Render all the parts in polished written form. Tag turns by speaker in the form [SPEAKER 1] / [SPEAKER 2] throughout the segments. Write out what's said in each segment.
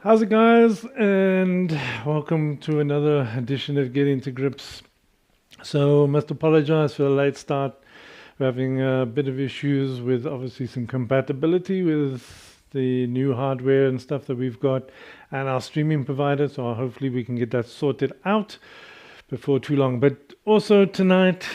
[SPEAKER 1] How's it, guys? And welcome to another edition of Getting to Grips. So, must apologize for the late start. We're having a bit of issues with obviously some compatibility with the new hardware and stuff that we've got and our streaming provider. So, hopefully, we can get that sorted out before too long. But also, tonight,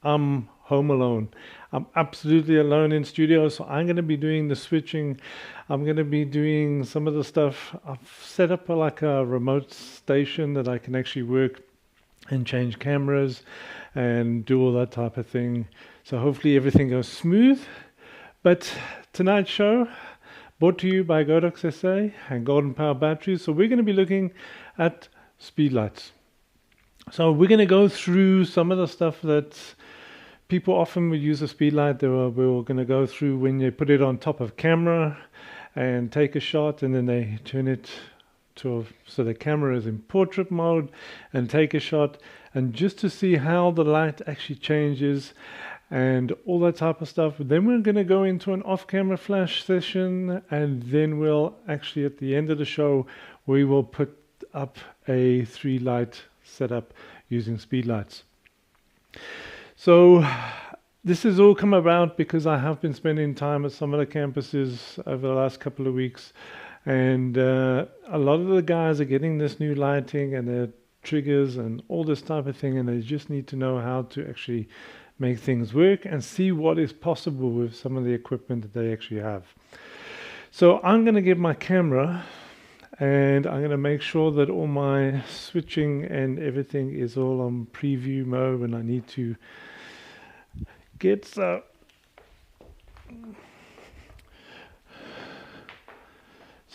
[SPEAKER 1] I'm home alone. I'm absolutely alone in studio, so I'm going to be doing the switching. I'm going to be doing some of the stuff. I've set up like a remote station that I can actually work and change cameras and do all that type of thing. So hopefully everything goes smooth. But tonight's show brought to you by Godox SA and Golden Power Batteries. So we're going to be looking at speedlights. So we're going to go through some of the stuff that people often would use a speedlight. We're going to go through when you put it on top of camera and take a shot, and then they turn it so the camera is in portrait mode and take a shot, and just to see how the light actually changes and all that type of stuff. Then we're going to go into an off-camera flash session, and then we'll actually at the end of the show we will put up a 3-light setup using speedlights. So this has all come about because I have been spending time at some of the campuses over the last couple of weeks, and a lot of the guys are getting this new lighting and their triggers and all this type of thing, and they just need to know how to actually make things work and see what is possible with some of the equipment that they actually have. So I'm going to get my camera and I'm going to make sure that all my switching and everything is all on preview mode when I need to get so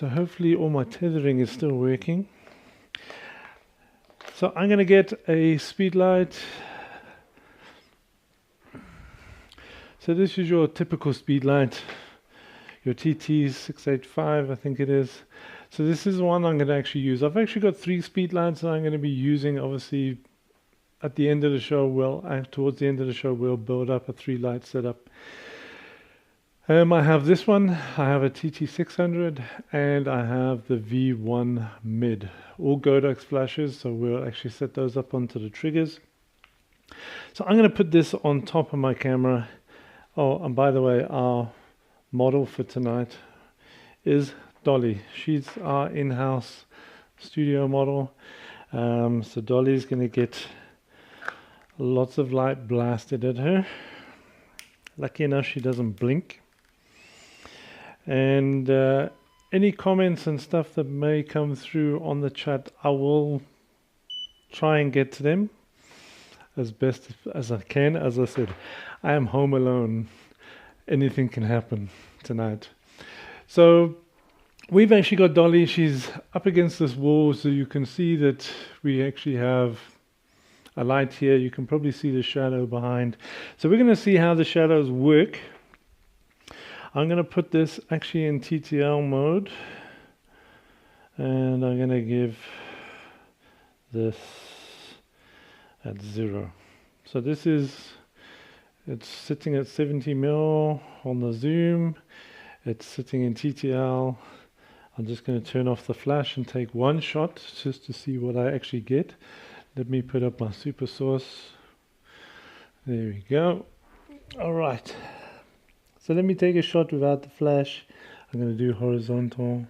[SPEAKER 1] hopefully all my tethering is still working. So I'm going to get a speedlight. So this is your typical speedlight, your TT685 I think it is. So this is the one I'm going to actually use. I've actually got 3 speedlights that I'm going to be using. Obviously at the end of the show, towards the end of the show, we'll build up a 3-light setup. I have this one, I have a TT600, and I have the V1 mid. All Godox flashes, so we'll actually set those up onto the triggers. So I'm going to put this on top of my camera. Oh, and by the way, our model for tonight is Dolly. She's our in-house studio model. So Dolly's going to get lots of light blasted at her. Lucky enough she doesn't blink. And any comments and stuff that may come through on the chat, I will try and get to them as best as I can. As I said, I am home alone. Anything can happen tonight. So we've actually got Dolly. She's up against this wall, so you can see that we actually have a light here. You can probably see the shadow behind. So we're going to see how the shadows work. I'm going to put this actually in TTL mode, and I'm going to give this at 0. So this is, it's sitting at 70 mil on the zoom. It's sitting in TTL. I'm just going to turn off the flash and take one shot just to see what I actually get. Let me put up my super source. There we go. All right. So let me take a shot without the flash. I'm going to do horizontal.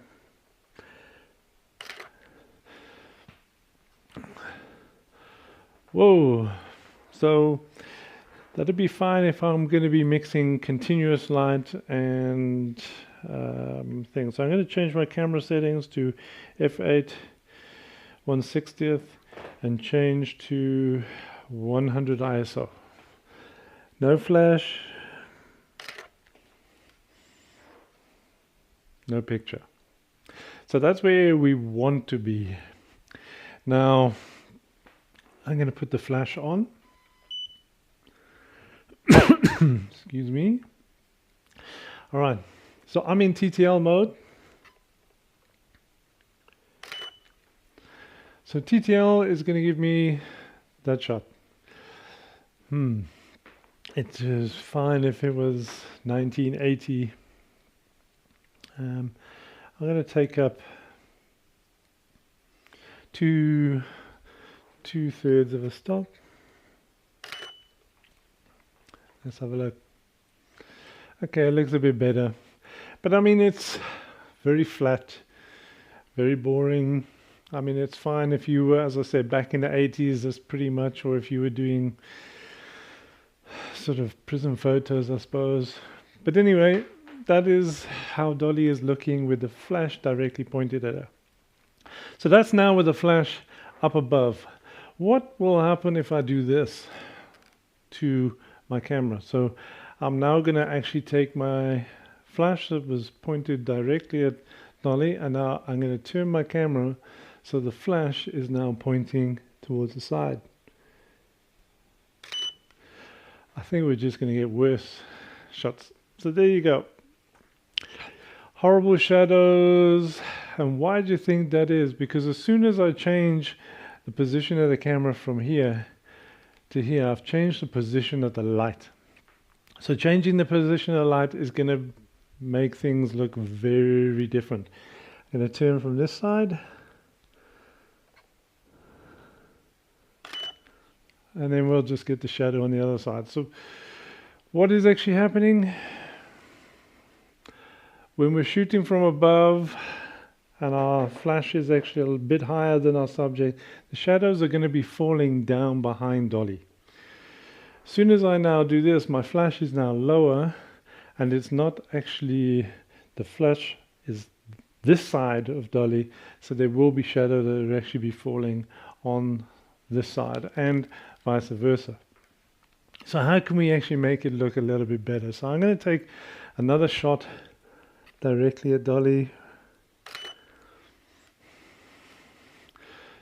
[SPEAKER 1] Whoa. So that'd be fine if I'm going to be mixing continuous light and things. So I'm going to change my camera settings to f8 1/60th and change to 100 ISO. No flash, no picture. So that's where we want to be. Now I'm going to put the flash on. Excuse me. All right, so I'm in TTL mode. So TTL is going to give me that shot. It is fine if it was 1980. I'm going to take up 2/3 of a stop. Let's have a look. Okay, it looks a bit better. But I mean, it's very flat, very boring. I mean, it's fine if you were, as I said, back in the 80s, that's pretty much, or if you were doing sort of prism photos, I suppose. But anyway, that is how Dolly is looking with the flash directly pointed at her. So that's now with the flash up above. What will happen if I do this to my camera? So I'm now going to actually take my flash that was pointed directly at Dolly, and now I'm going to turn my camera so the flash is now pointing towards the side. I think we're just going to get worse shots. So there you go. Horrible shadows. And why do you think that is? Because as soon as I change the position of the camera from here to here, I've changed the position of the light. So changing the position of the light is going to make things look very different. I'm going to turn from this side. And then we'll just get the shadow on the other side. So what is actually happening? When we're shooting from above and our flash is actually a bit higher than our subject, the shadows are going to be falling down behind Dolly. As soon as I now do this, my flash is now lower, and it's not actually, the flash is this side of Dolly, so there will be shadow that will actually be falling on this side, and vice versa. So how can we actually make it look a little bit better? So I'm going to take another shot directly at Dolly.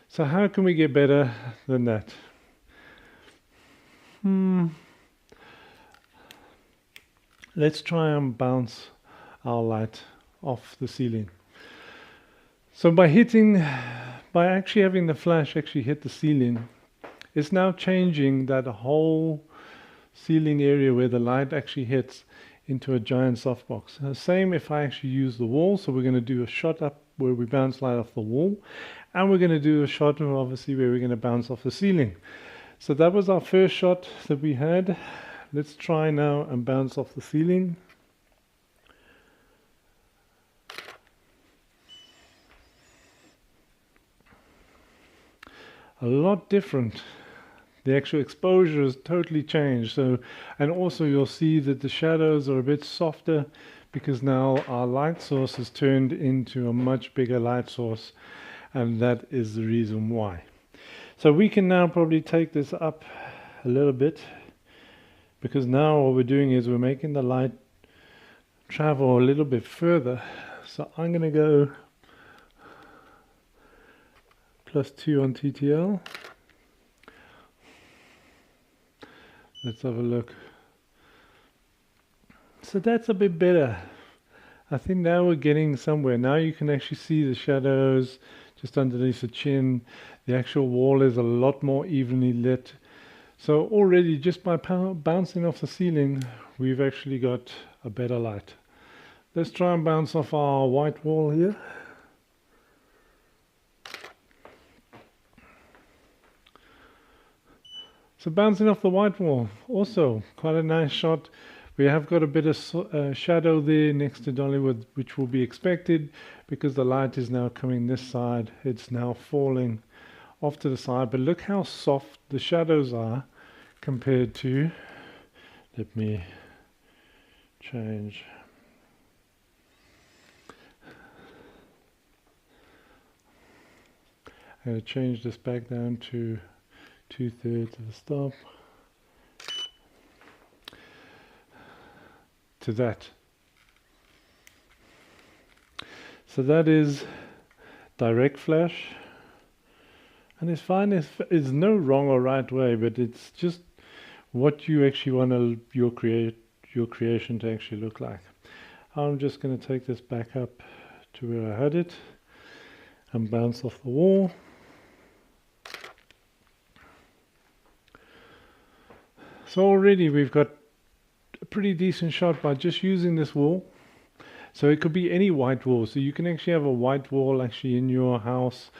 [SPEAKER 1] So how can we get better than that? Let's try and bounce our light off the ceiling. So by actually having the flash actually hit the ceiling, it's now changing that whole ceiling area where the light actually hits into a giant softbox. Same if I actually use the wall. So we're going to do a shot up where we bounce light off the wall, and we're going to do a shot obviously where we're going to bounce off the ceiling. So that was our first shot that we had. Let's try now and bounce off the ceiling. A lot different. The actual exposure has totally changed. So, and also you'll see that the shadows are a bit softer because now our light source is turned into a much bigger light source, and that is the reason why. So we can now probably take this up a little bit, because now what we're doing is we're making the light travel a little bit further. So I'm going to go +2 on TTL. Let's have a look. So that's a bit better. I think now we're getting somewhere. Now you can actually see the shadows just underneath the chin. The actual wall is a lot more evenly lit. So already just by bouncing off the ceiling, we've actually got a better light. Let's try and bounce off our white wall here. So bouncing off the white wall, also quite a nice shot. We have got a bit of shadow there next to Dollywood, which will be expected because the light is now coming this side. It's now falling off to the side, but look how soft the shadows are compared to, let me change. I'm going to change this back down to 2/3 of the stop to that. So that is direct flash, and it's fine. It's no wrong or right way, but it's just what you actually want your creation to actually look like. I'm just going to take this back up to where I had it and bounce off the wall. So already we've got a pretty decent shot by just using this wall. So it could be any white wall. So you can actually have a white wall actually in your house,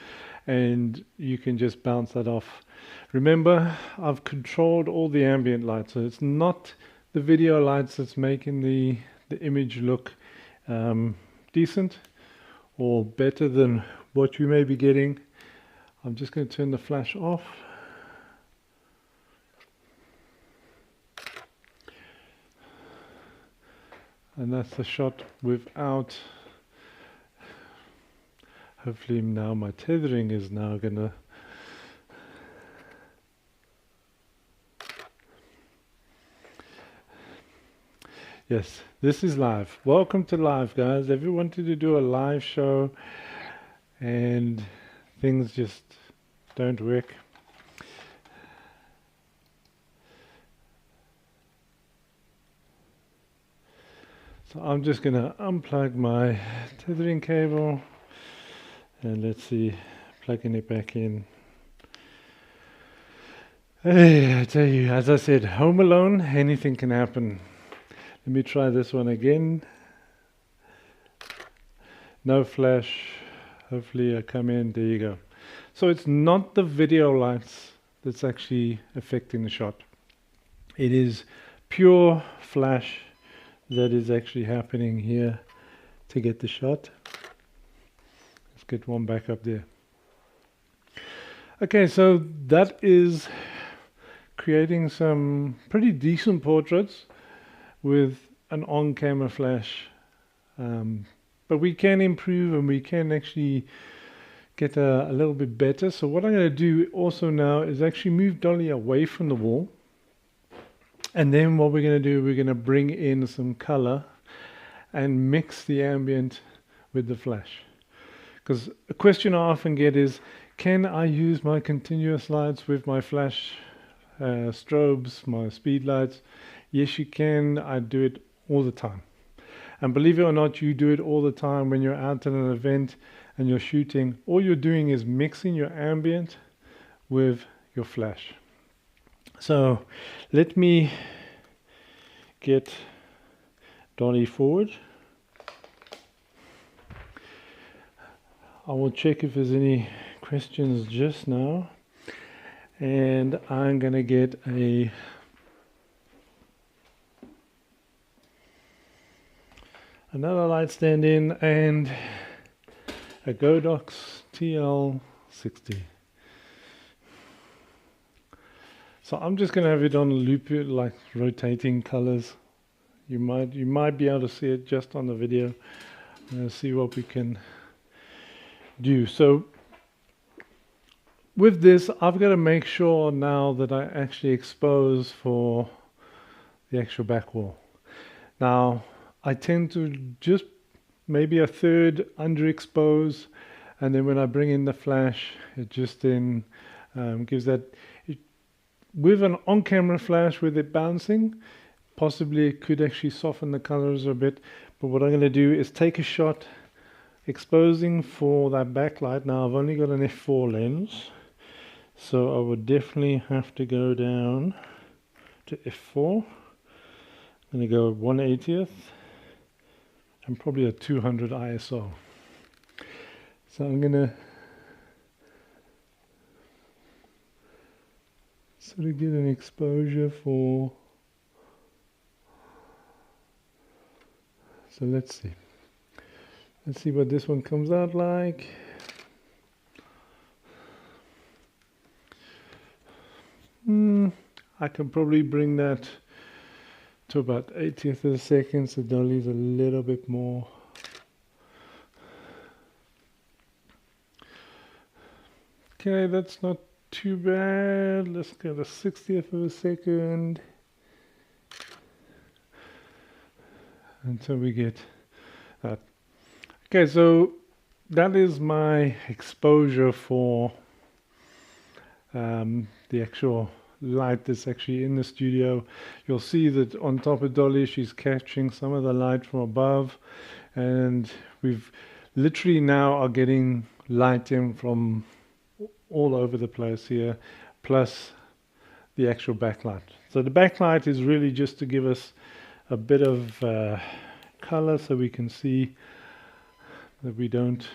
[SPEAKER 1] and you can just bounce that off. Remember, I've controlled all the ambient light, so it's not the video lights that's making the image look decent or better than what you may be getting. I'm just going to turn the flash off. And that's the shot without, hopefully now my tethering is now gonna, yes, this is live. Welcome to live, guys. Ever wanted to do a live show and things just don't work? So I'm just going to unplug my tethering cable and let's see, plugging it back in. Hey, I tell you, as I said, home alone, anything can happen. Let me try this one again. No flash. Hopefully I come in, there you go. So it's not the video lights that's actually affecting the shot. It is pure flash that is actually happening here to get the shot. Let's get one back up there. Okay, so that is creating some pretty decent portraits with an on-camera flash, but we can improve and we can actually get a little bit better. So what I'm going to do also now is actually move Dolly away from the wall. And then what we're going to do, we're going to bring in some color and mix the ambient with the flash. Because a question I often get is, can I use my continuous lights with my flash strobes, my speed lights? Yes, you can. I do it all the time. And believe it or not, you do it all the time when you're out at an event and you're shooting. All you're doing is mixing your ambient with your flash. So let me get Dolly forward. I will check if there's any questions just now. And I'm going to get another light stand in and a Godox TL60. So I'm just going to have it on loop, like rotating colors. You might be able to see it just on the video. I'm going to see what we can do. So with this, I've got to make sure now that I actually expose for the actual back wall. Now, I tend to just maybe a third underexpose, and then when I bring in the flash, it just then gives that. With an on-camera flash, with it bouncing, possibly it could actually soften the colors a bit. But what I'm going to do is take a shot exposing for that backlight. Now I've only got an f4 lens, so I would definitely have to go down to f4. I'm going to go 1/80th and probably a 200 ISO. So I'm going to sort of get an exposure for, so let's see what this one comes out like. I can probably bring that to about 80th of a second, so Dolly's a little bit more. Okay, that's not too bad. Let's get a 60th of a second until we get that. Okay, so that is my exposure for the actual light that's actually in the studio. You'll see that on top of Dolly, she's catching some of the light from above, and we've literally now are getting light in from all over the place here, plus the actual backlight. So the backlight is really just to give us a bit of color so we can see that we don't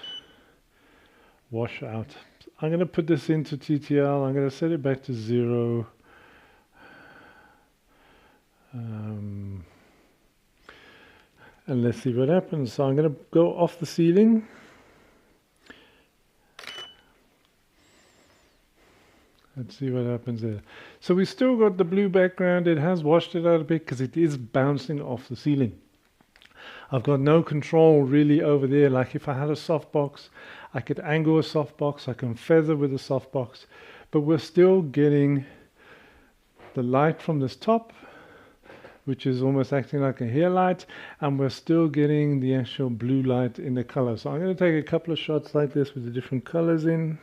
[SPEAKER 1] wash out. I'm going to put this into TTL. I'm going to set it back to 0. And let's see what happens. So I'm going to go off the ceiling. Let's see what happens there. So we still got the blue background. It has washed it out a bit because it is bouncing off the ceiling. I've got no control really over there. Like if I had a softbox, I could angle a softbox, I can feather with a softbox, but we're still getting the light from this top, which is almost acting like a hair light, and we're still getting the actual blue light in the color. So I'm going to take a couple of shots like this with the different colors in.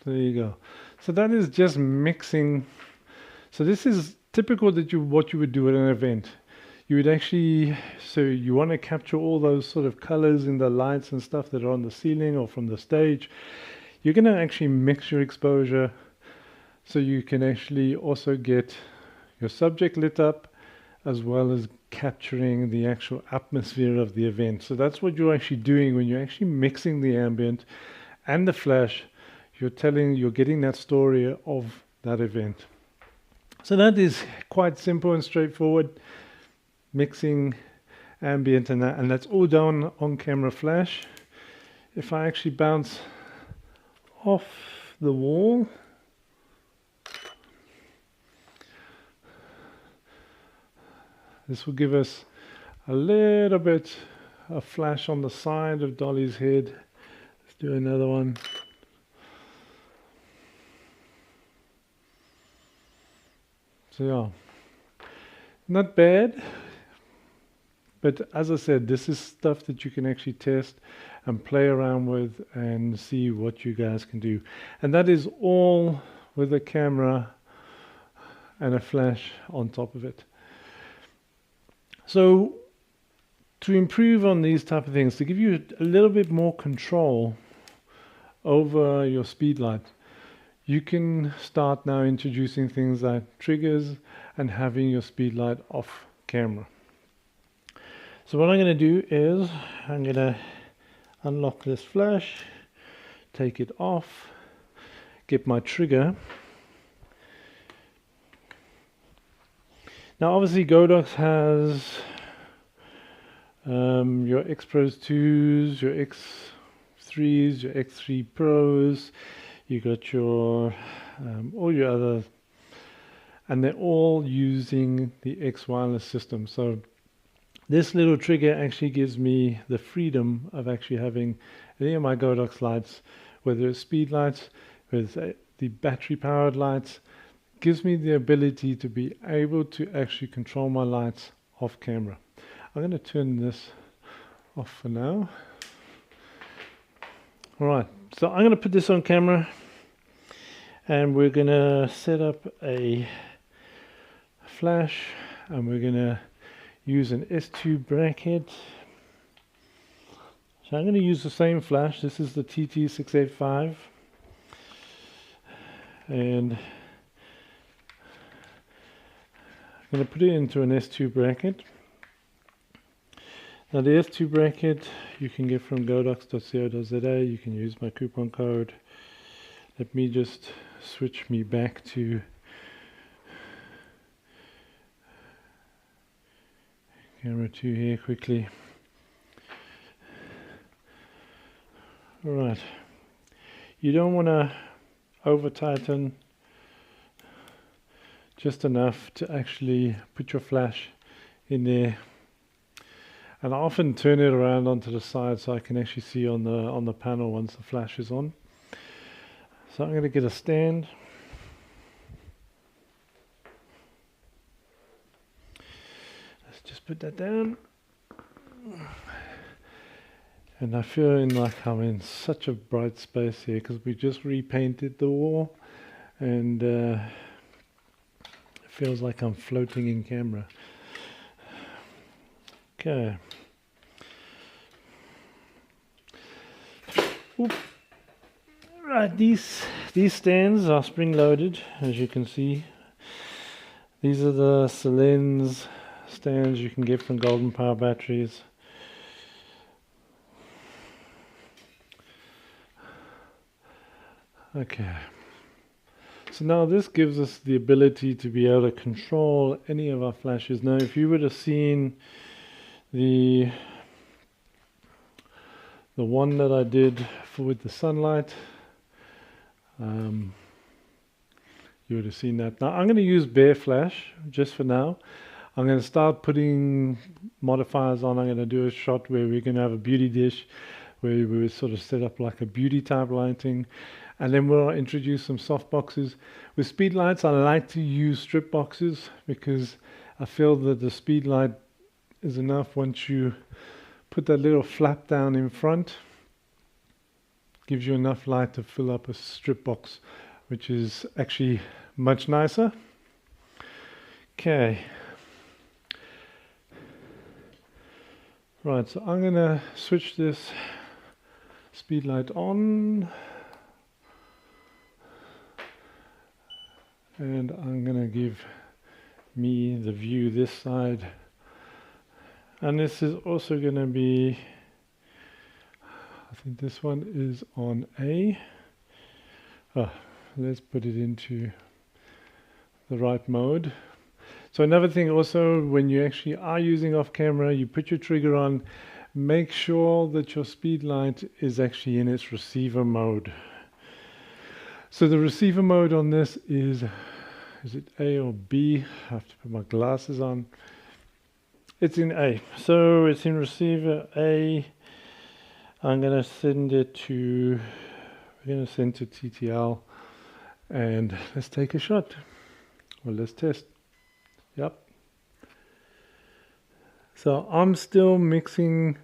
[SPEAKER 1] There you go. So that is just mixing. So this is typical that what you would do at an event. You would actually, so you want to capture all those sort of colors in the lights and stuff that are on the ceiling or from the stage. You're going to actually mix your exposure so you can actually also get your subject lit up as well as capturing the actual atmosphere of the event. So that's what you're actually doing when you're actually mixing the ambient and the flash. You're getting that story of that event. So that is quite simple and straightforward. Mixing ambient and that's all done on camera flash. If I actually bounce off the wall, this will give us a little bit of flash on the side of Dolly's head. Let's do another one. So yeah, not bad. But as I said, this is stuff that you can actually test and play around with and see what you guys can do. And that is all with a camera and a flash on top of it. So to improve on these type of things, to give you a little bit more control over your Speedlight, you can start now introducing things like triggers and having your Speedlight off camera. So what I'm going to do is I'm going to unlock this flash, take it off, get my trigger. Now obviously Godox has your X Pros 2s, your X3s, your X3 Pros, you got your all your other, and they're all using the X wireless system. So this little trigger actually gives me the freedom of actually having any of my Godox lights, whether it's speed lights, whether it's the battery powered lights, gives me the ability to be able to actually control my lights off camera. I'm going to turn this off for now. Alright, so I'm going to put this on camera and we're going to set up a flash and we're going to use an S2 bracket. So I'm going to use the same flash. This is the TT685 and I'm going to put it into an S2 bracket. Now the S2 bracket you can get from godox.co.za. You can use my coupon code. Let me just switch me back to camera 2 here quickly. Alright, you don't want to over tighten, just enough to actually put your flash in there. And I often turn it around onto the side so I can actually see on the panel once the flash is on. So I'm going to get a stand. Let's just put that down. And I feel like I'm in such a bright space here because we just repainted the wall and it feels like I'm floating in camera. Okay. Oop. Right, these stands are spring loaded, as you can see. These are the Selens stands you can get from Golden Power batteries. Okay, so now this gives us the ability to be able to control any of our flashes. Now if you would have seen the one that I did with the sunlight, you would have seen that. Now I'm going to use bare flash just for now. I'm going to start putting modifiers on. I'm going to do a shot where we're going to have a beauty dish where we would sort of set up like a beauty type lighting, and then we'll introduce some soft boxes. With speed lights, I like to use strip boxes because I feel that the speed light is enough. Once you put that little flap down in front, gives you enough light to fill up a strip box, which is actually much nicer. Okay. Right, so I'm gonna switch this speed light on, and I'm gonna give me the view this side, and this is also gonna be, I think this one is on A. Let's put it into the right mode. So another thing also, when you actually are using off camera, you put your trigger on, make sure that your speed light is actually in its receiver mode. So the receiver mode on this is it A or B? I have to put my glasses on. It's in A. So it's in receiver A. I'm going to send it to, we're going to send to TTL, and let's take a shot. Well, let's test. Yep. So I'm still mixing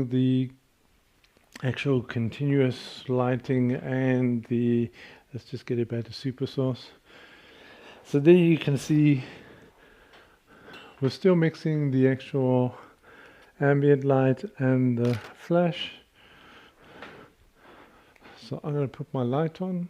[SPEAKER 1] the actual continuous lighting and the, let's just get it back to super source. So there you can see we're still mixing the actual ambient light and the flash. So I'm going to put my light on.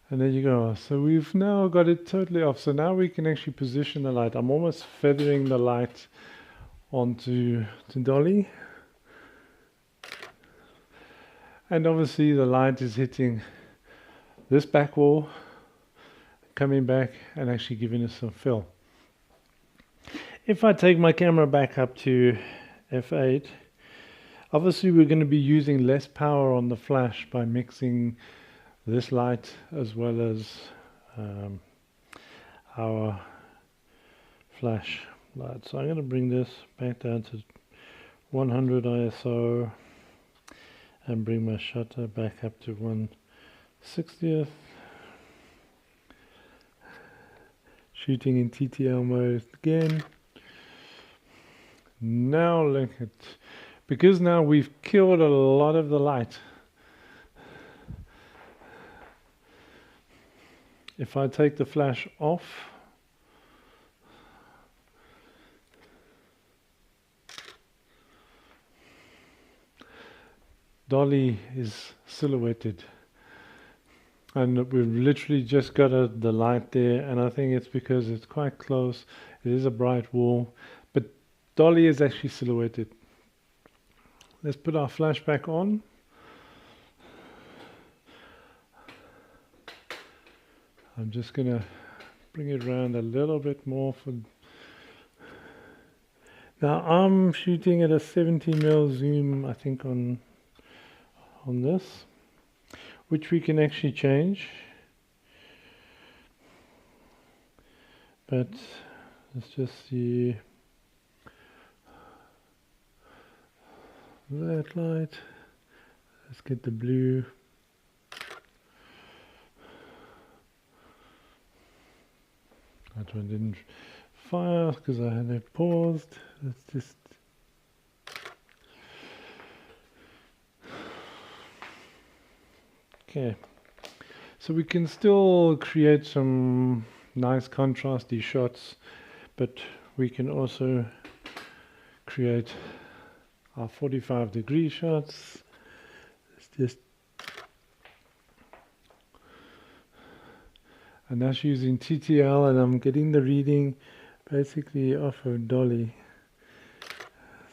[SPEAKER 1] And there you go. So we've now got it totally off. So now we can actually position the light. I'm almost feathering the light onto Dolly. And obviously the light is hitting this back wall, coming back and actually giving us some fill. If I take my camera back up to f8, obviously we're going to be using less power on the flash by mixing this light as well as our flash light. So I'm going to bring this back down to 100 ISO and bring my shutter back up to 1/60th. Shooting in TTL mode again. Now look at, because now we've killed a lot of the light. If I take the flash off, Dolly is silhouetted, and we've literally just got the light there, and I think it's because it's quite close. It is a bright wall, but Dolly is actually silhouetted. Let's put our flash back on. I'm just going to bring it around a little bit more. Now I'm shooting at a 70mm zoom, I think, on this, which we can actually change. But let's just see that light. Let's get the blue. That one didn't fire because I had it paused. Let's just okay. So we can still create some nice contrasty shots, but we can also create our 45-degree shots. It's just, and that's using TTL, and I'm getting the reading basically off of dolly.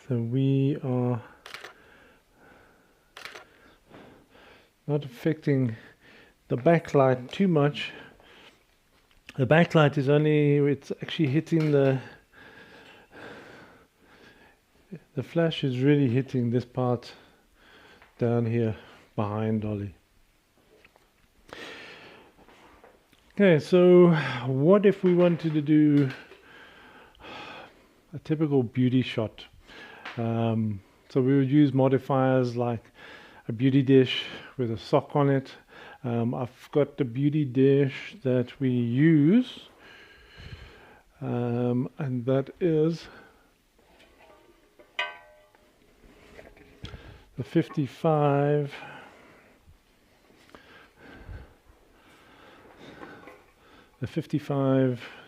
[SPEAKER 1] So we are not affecting the backlight too much. The backlight is only, it's actually hitting the flash is really hitting this part down here behind dolly. Okay, so what if we wanted to do a typical beauty shot? So we would use modifiers like a beauty dish with a sock on it. I've got the beauty dish that we use, and that is the 55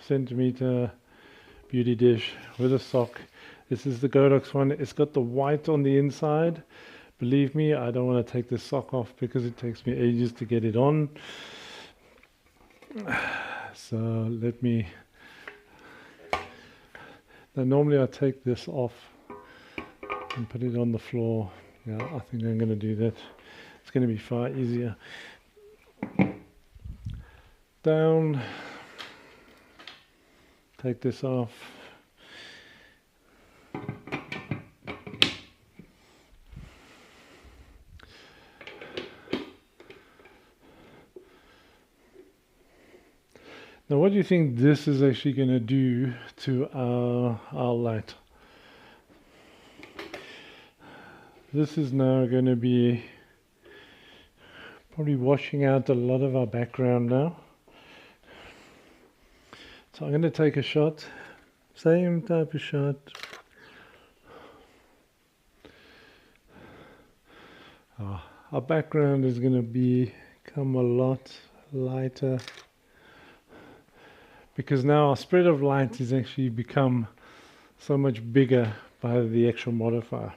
[SPEAKER 1] centimeter beauty dish with a sock. This is the Godox one. It's got the white on the inside. Believe me, I don't want to take this sock off because it takes me ages to get it on. So let me... Now normally I take this off and put it on the floor. Yeah, I think I'm going to do that. It's going to be far easier. Down. Take this off. Now what do you think this is actually going to do to our light? This is now going to be probably washing out a lot of our background now. So I'm going to take a shot, same type of shot. Our background is going to become a lot lighter, because now our spread of light has actually become so much bigger by the actual modifier.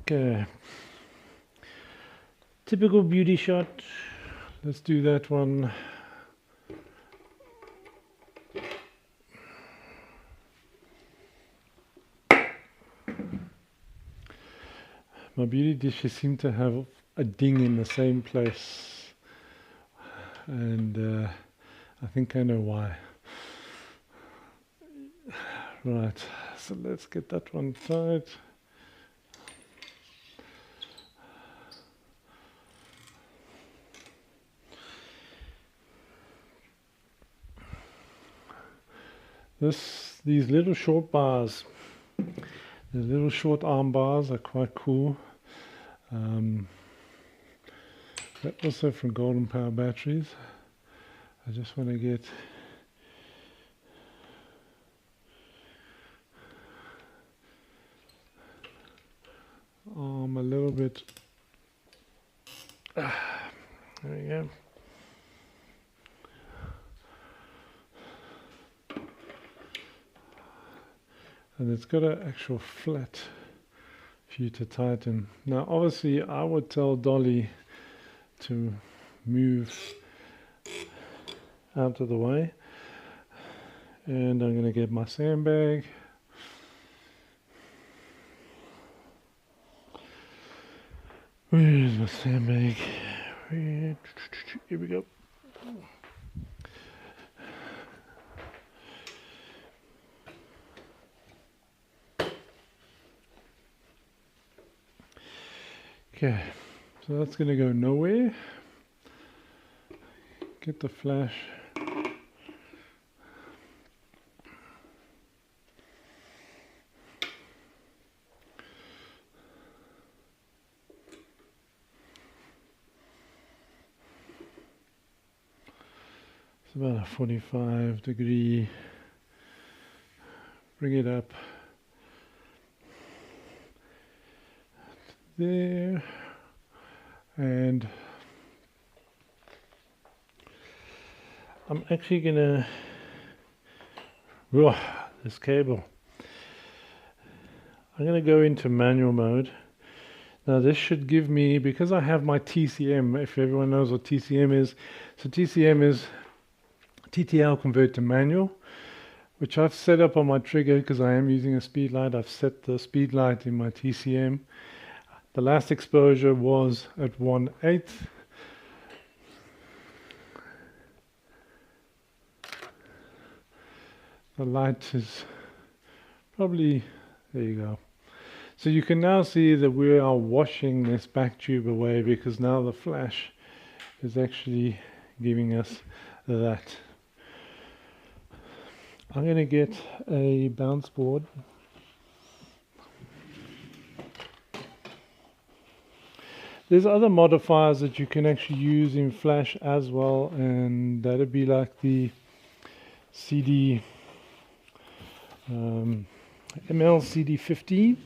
[SPEAKER 1] Okay, typical beauty shot. Let's do that one. My beauty dishes seem to have a ding in the same place, and I think I know why. Right, so let's get that one tight. These little short bars, the little short arm bars are quite cool. They're also from Golden Power batteries. I just want to get arm a little bit. There we go. And it's got an actual flat for you to tighten. Now obviously I would tell dolly to move out of the way, and I'm going to get my sandbag. Where's my sandbag? Here we go. Okay, so that's going to go nowhere. Get the flash. It's about a 45 degree. Bring it up. there, and I'm actually gonna, whoa, this cable, I'm gonna go into manual mode. Now this should give me, because I have my TCM, if everyone knows what TCM is, so TCM is TTL convert to manual, which I've set up on my trigger because I am using a speedlight. I've set the speedlight in my TCM. The last exposure was at 1/8. The light is probably, there you go. So you can now see that we are washing this back tube away, because now the flash is actually giving us that. I'm going to get a bounce board. There's other modifiers that you can actually use in flash as well, and that'd be like the CD ML-CD15,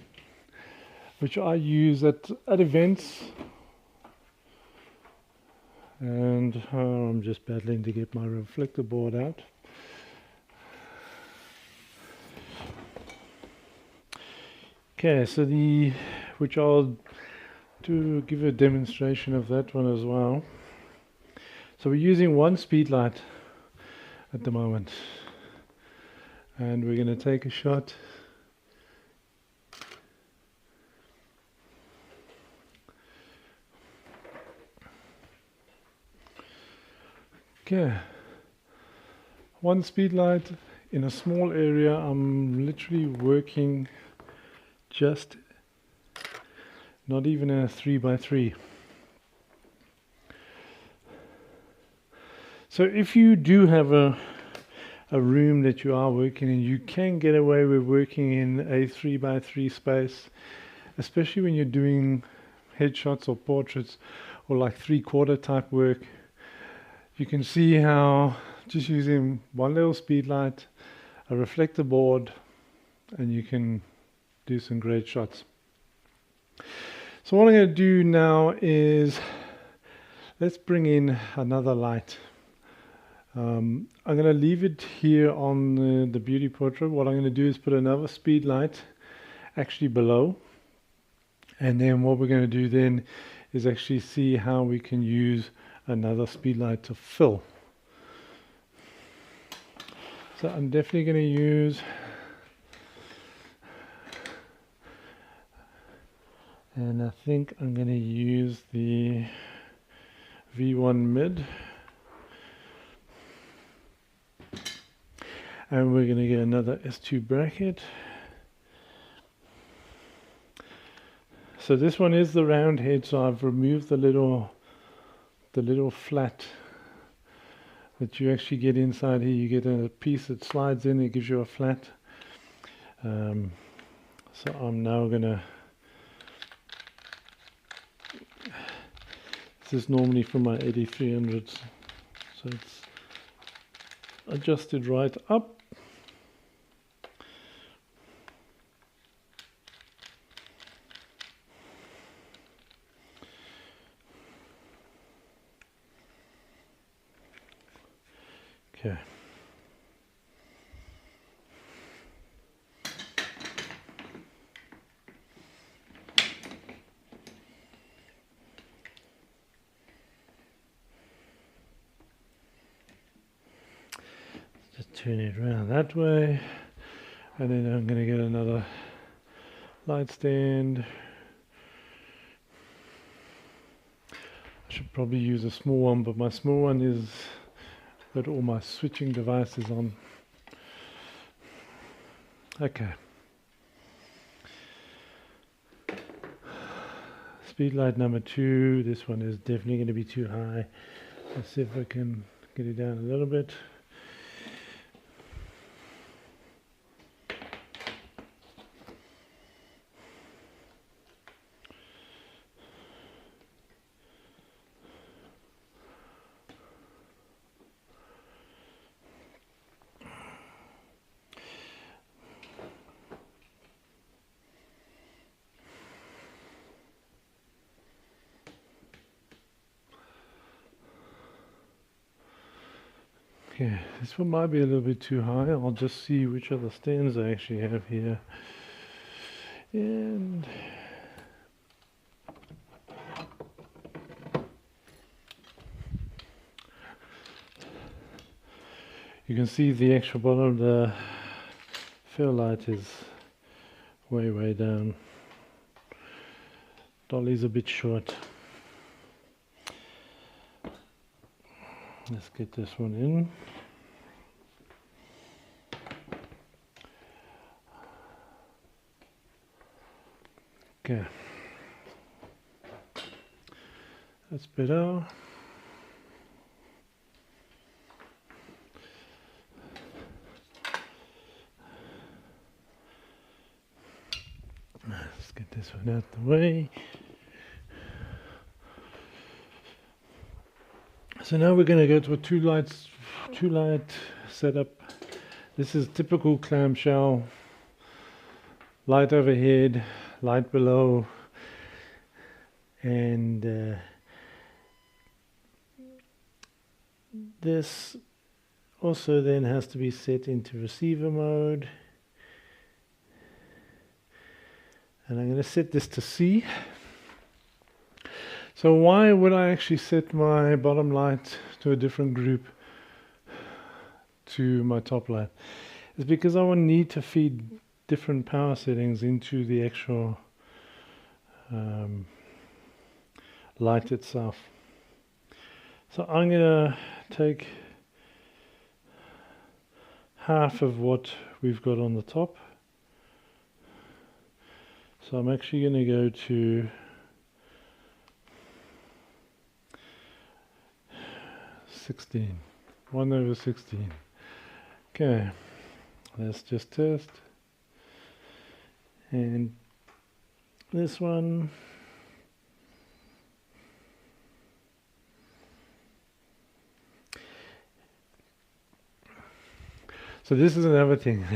[SPEAKER 1] which I use at events, and I'm just battling to get my reflector board out. Okay, so which I'll give a demonstration of that one as well. So we're using one speedlight at the moment, and we're going to take a shot. Okay, one speedlight in a small area. I'm literally working just not even a 3x3. So if you do have a room that you are working in, you can get away with working in a 3x3 space, especially when you're doing headshots or portraits or like 3/4 type work. You can see how just using one little speedlight, a reflector board, and you can do some great shots. So what I'm going to do now is, let's bring in another light. I'm going to leave it here on the beauty portrait. What I'm going to do is put another speedlight actually below, and then what we're going to do then is actually see how we can use another speedlight to fill. So I'm definitely going to use, and I think I'm going to use the V1 mid, and we're going to get another S2 bracket. So this one is the round head, so I've removed the little flat that you actually get inside here. You get a piece that slides in, it gives you a flat. So I'm now gonna, this is normally for my 8300s, so it's adjusted right up. Okay. Just turn it around that way, and then I'm going to get another light stand. I should probably use a small one, but my small one is got all my switching devices on. Okay. Speedlight number 2. This one is definitely going to be too high. Let's see if I can get it down a little bit. Okay, this one might be a little bit too high. I'll just see which other stands I actually have here. And you can see the actual bottom of the fill light is way down. Dolly's a bit short. Let's get this one in. Okay, that's better. Let's get this one out the way. So now we're going to go to a two light setup. This is typical clamshell. Light overhead, light below, and this also then has to be set into receiver mode. And I'm going to set this to C. So why would I actually set my bottom light to a different group to my top light? It's because I will need to feed different power settings into the actual light itself. So I'm going to take half of what we've got on the top. So I'm actually going to go to 16, 1/16. Okay, let's just test. And this one, so this is another thing.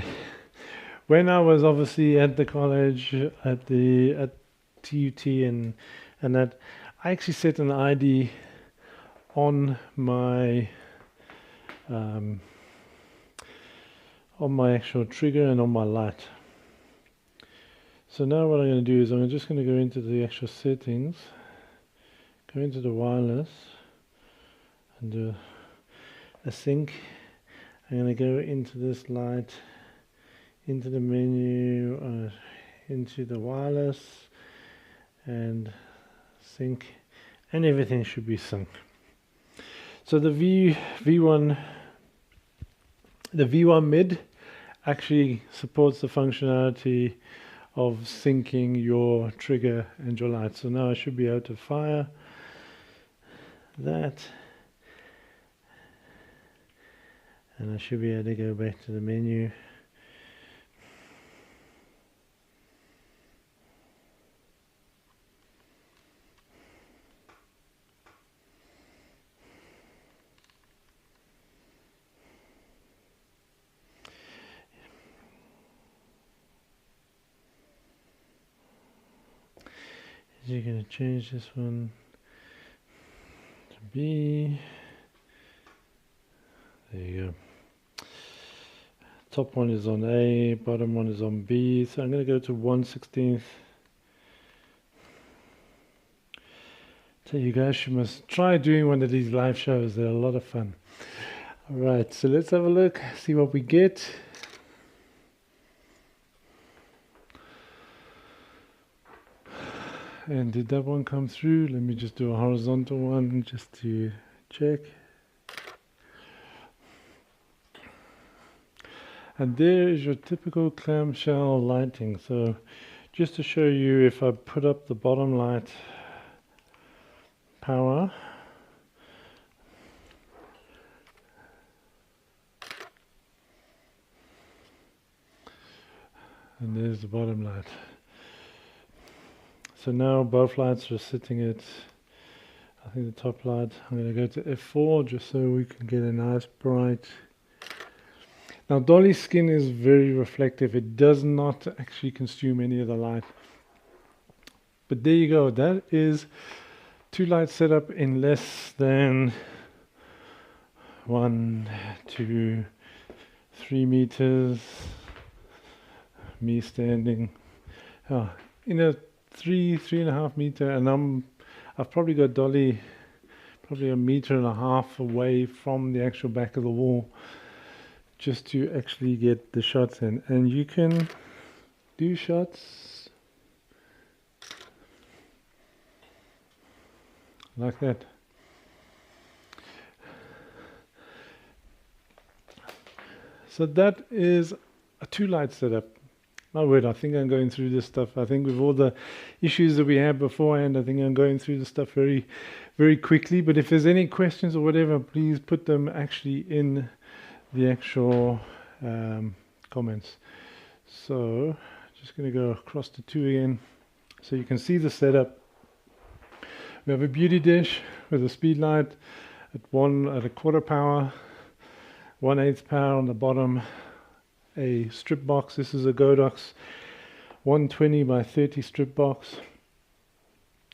[SPEAKER 1] When I was obviously at the college, at TUT and that, I actually set an ID on my actual trigger and on my light. So now what I'm going to do is I'm just going to go into the actual settings, go into the wireless and do a sync. I'm going to go into this light, into the menu, into the wireless and sync, and everything should be synced. So the V1 mid actually supports the functionality of syncing your trigger and your light. So now I should be able to fire that, and I should be able to go back to the menu. You're going to change this one to B. There you go. Top one is on A, bottom one is on B. So I'm going to go to 1/16. So you guys, you must try doing one of these live shows. They're a lot of fun. Alright, so let's have a look, see what we get. And did that one come through? Let me just do a horizontal one just to check. And there is your typical clamshell lighting. So just to show you, if I put up the bottom light power, and there's the bottom light. So now both lights are sitting at, I think the top light, I'm going to go to F4 just so we can get a nice bright. Now Dolly's skin is very reflective. It does not actually consume any of the light. But there you go. That is two light setup in less than 1, 2, 3 meters, me standing in a 3.5 meter, and I've probably got Dolly probably 1.5 meters away from the actual back of the wall, just to actually get the shots in. And you can do shots like that. So that is a 2-light setup. My word, I think I'm going through this stuff. I think with all the issues that we had beforehand, I think I'm going through the stuff very, very quickly. But if there's any questions or whatever, please put them actually in the actual comments. So just going to go across to 2 again, so you can see the setup. We have a beauty dish with a speedlight at 1/4 power, 1/8 power on the bottom, a strip box. This is a Godox 120 by 30 strip box.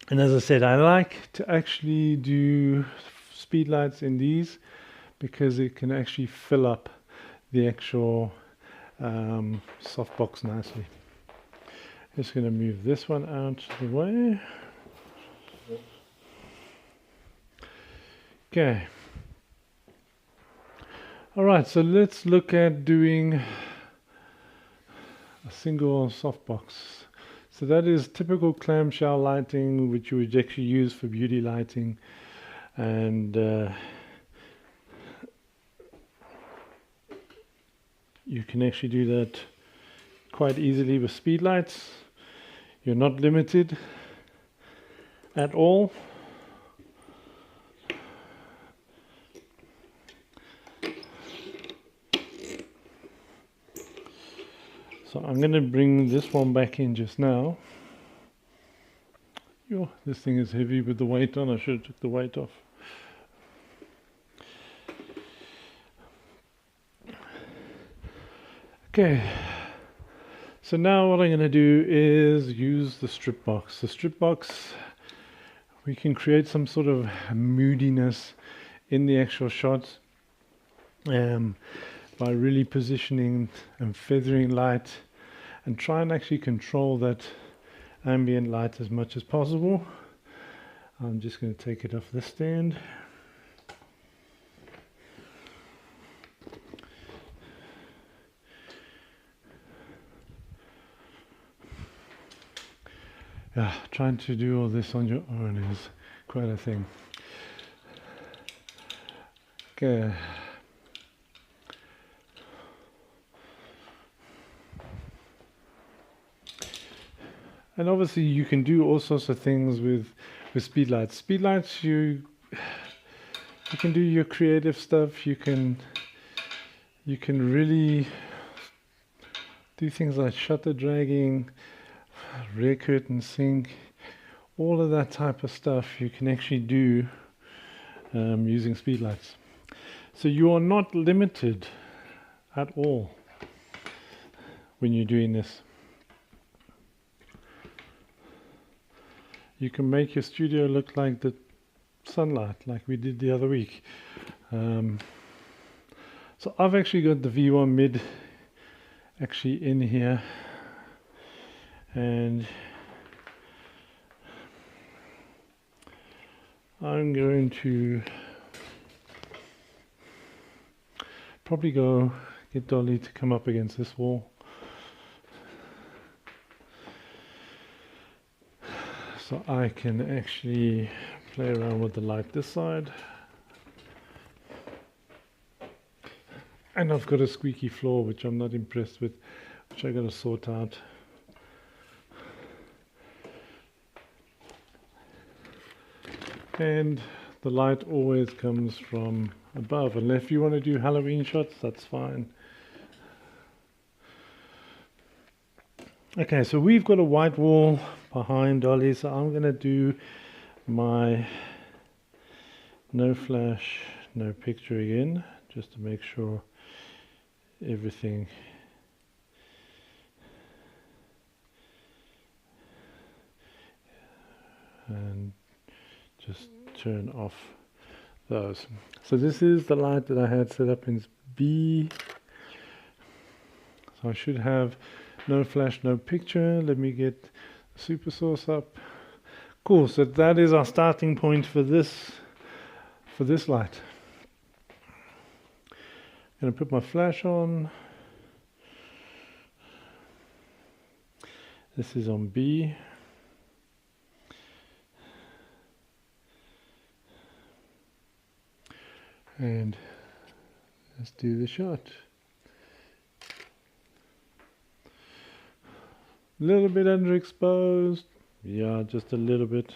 [SPEAKER 1] And as I said, I like to actually do speedlights in these because it can actually fill up the actual softbox nicely. Just going to move this one out of the way. Okay. Alright, so let's look at doing a single softbox. So that is typical clamshell lighting, which you would actually use for beauty lighting. And you can actually do that quite easily with speedlights. You're not limited at all. So I'm going to bring this one back in just now. This thing is heavy with the weight on. I should have took the weight off. Okay. So now what I'm going to do is use the strip box. The strip box, we can create some sort of moodiness in the actual shots by really positioning and feathering light, and try and actually control that ambient light as much as possible. I'm just going to take it off the stand. Yeah, trying to do all this on your own is quite a thing. Okay. And obviously you can do all sorts of things with speedlights. Speedlights, you can do your creative stuff. You can really do things like shutter dragging, rear curtain sync, all of that type of stuff you can actually do using speedlights. So you are not limited at all when you're doing this. You can make your studio look like the sunlight, like we did the other week. So I've actually got the V1 mid actually in here, and I'm going to probably go get Dolly to come up against this wall. So I can actually play around with the light this side. And I've got a squeaky floor, which I'm not impressed with, which I got to sort out. And the light always comes from above. And if you want to do Halloween shots, that's fine. Okay, so we've got a white wall behind Dolly, so I'm going to do my no flash, no picture again, just to make sure everything and just turn off those. So this is the light that I had set up in B. So I should have no flash, no picture. Let me get the super source up. Cool, so that is our starting point for this light. I'm going to put my flash on. This is on B. And let's do the shot. A little bit underexposed. Yeah, just a little bit.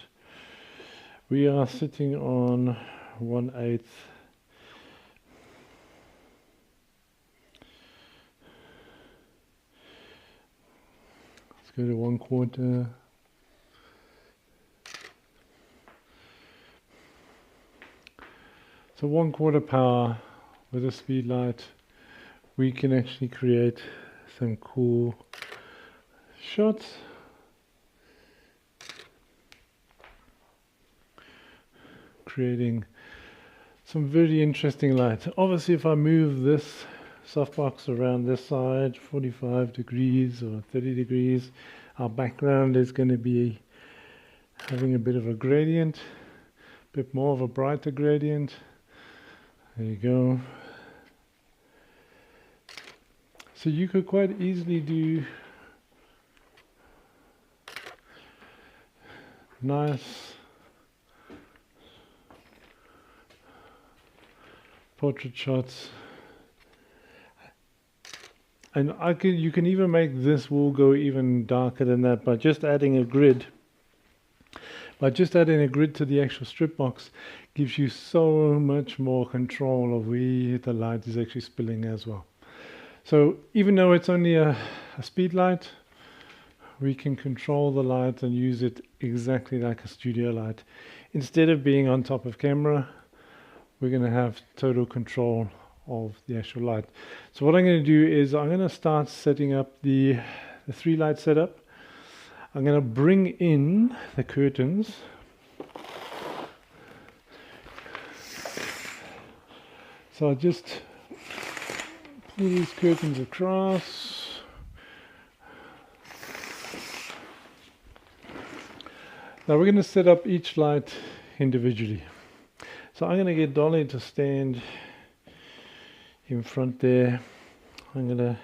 [SPEAKER 1] We are sitting on 1/8. Let's go to 1/4. So 1/4 power with a speed light, we can actually create some cool shots. Creating some very interesting light. Obviously, if I move this softbox around this side 45 degrees or 30 degrees, our background is going to be having a bit of a gradient, a bit more of a brighter gradient. There you go. So you could quite easily do nice portrait shots, and you can even make this wall go even darker than that by just adding a grid. By just adding a grid to the actual strip box gives you so much more control of where the light is actually spilling as well. So even though it's only a speed light, we can control the light and use it exactly like a studio light. Instead of being on top of camera, we're going to have total control of the actual light. So what I'm going to do is I'm going to start setting up the 3 light setup. I'm going to bring in the curtains. So I just pull these curtains across. Now we're going to set up each light individually. So I'm going to get Dolly to stand in front there. I'm going to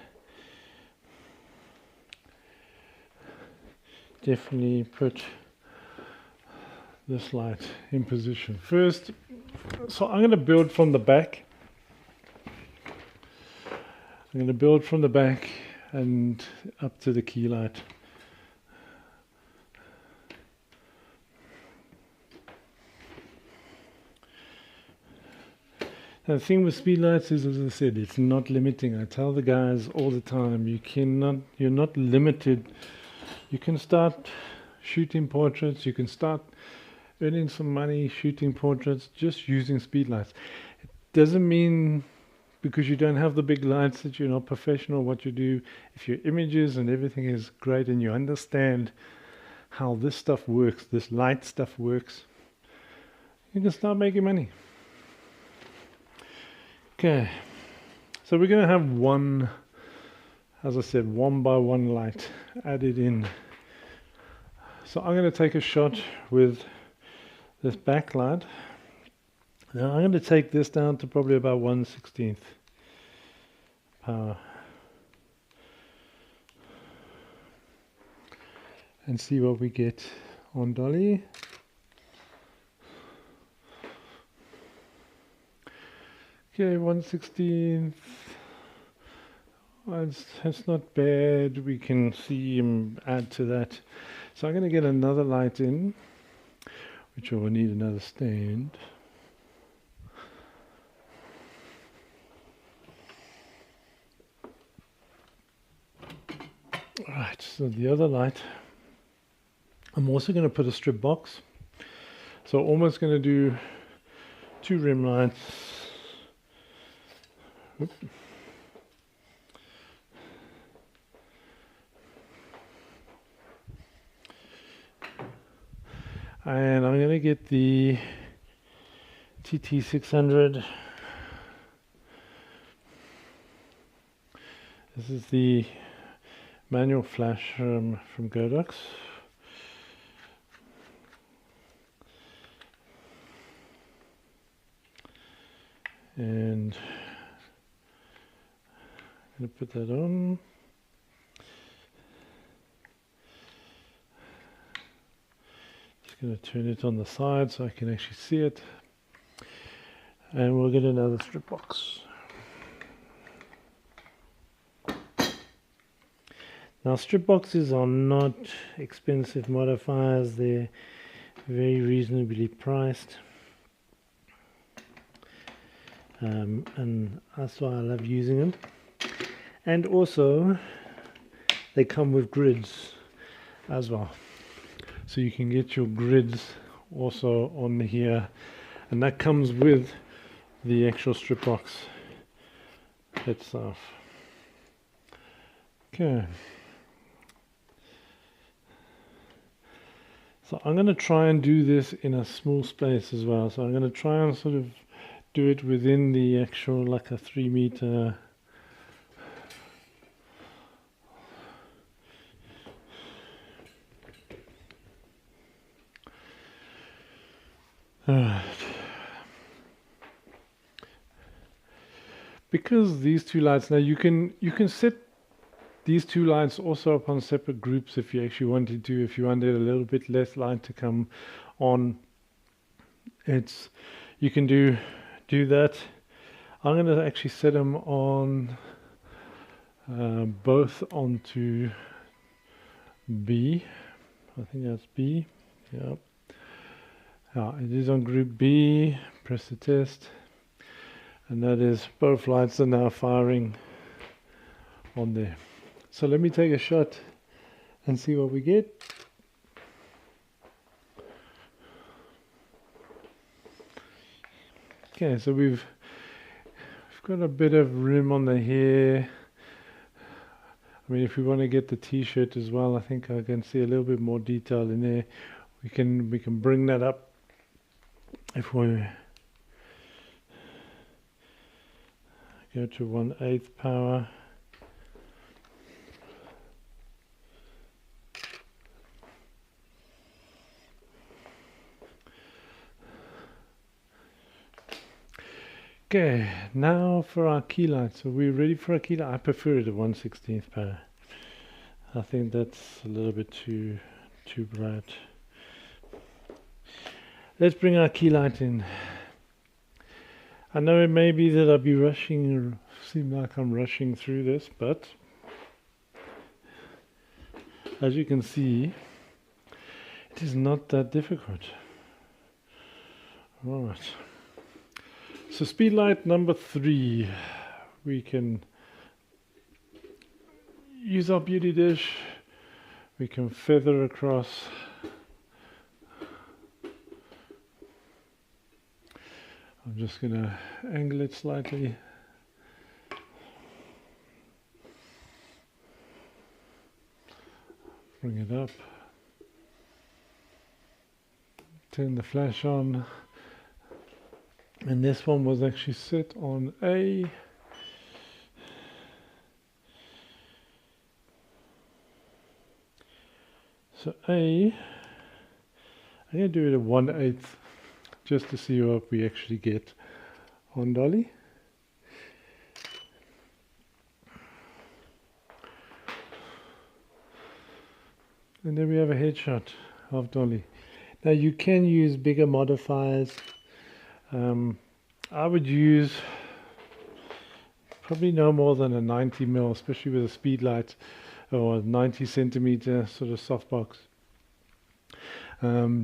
[SPEAKER 1] definitely put this light in position first. So I'm going to build from the back. I'm going to build from the back and up to the key light. Now, the thing with speedlights is, as I said, it's not limiting. I tell the guys all the time, you're not limited. You can start shooting portraits, you can start earning some money shooting portraits just using speedlights. It doesn't mean because you don't have the big lights that you're not professional what you do. If your images and everything is great and you understand how this stuff works, this light stuff works, you can start making money. Okay, so we're going to have one, as I said, 1 by 1 light added in. So I'm going to take a shot with this backlight. Now I'm going to take this down to probably about 1/16 power. And see what we get on Dolly. Okay, 1/16. It's not bad. We can see him add to that. So I'm going to get another light in, which will need another stand. Right, so the other light, I'm also going to put a strip box. So almost going to do 2 rim lights. Oop. And I'm going to get the TT600. This is the manual flash from Godox. And I'm going to put that on. Just going to turn it on the side so I can actually see it. And we'll get another strip box. Now strip boxes are not expensive modifiers, they're very reasonably priced. And that's why I love using them. And also they come with grids as well, so you can get your grids also on here, and that comes with the actual strip box itself. Okay, so I'm going to try and do this in a small space as well, so I'm going to try and sort of do it within the actual, like a 3 meter because these two lights, now you can set these two lights also up on separate groups if you actually wanted to. If you wanted a little bit less light to come on, you can do that. I'm going to actually set them on both onto B. I think that's B. Yep. It is on group B. Press the test, and that is both lights are now firing on there. So let me take a shot and see what we get. Okay, so we've got a bit of rim on the hair. I mean, if we want to get the t-shirt as well, I think I can see a little bit more detail in there. We can bring that up if we go to 1/8 power. Okay, now for our key light. So we're ready for our key light. I prefer it at 1/16 power. I think that's a little bit too bright. Let's bring our key light in. I know it may be that I'll be rushing, or seem like I'm rushing through this, but as you can see, it is not that difficult. Alright. So speedlight number 3, we can use our beauty dish, we can feather across. I'm just going to angle it slightly. Bring it up. Turn the flash on. And this one was actually set on A. So A, I'm going to do it at 1/8 just to see what we actually get on Dolly. And then we have a headshot of Dolly. Now you can use bigger modifiers. I would use probably no more than a 90mm, especially with a speedlight, or a 90 centimeter sort of softbox,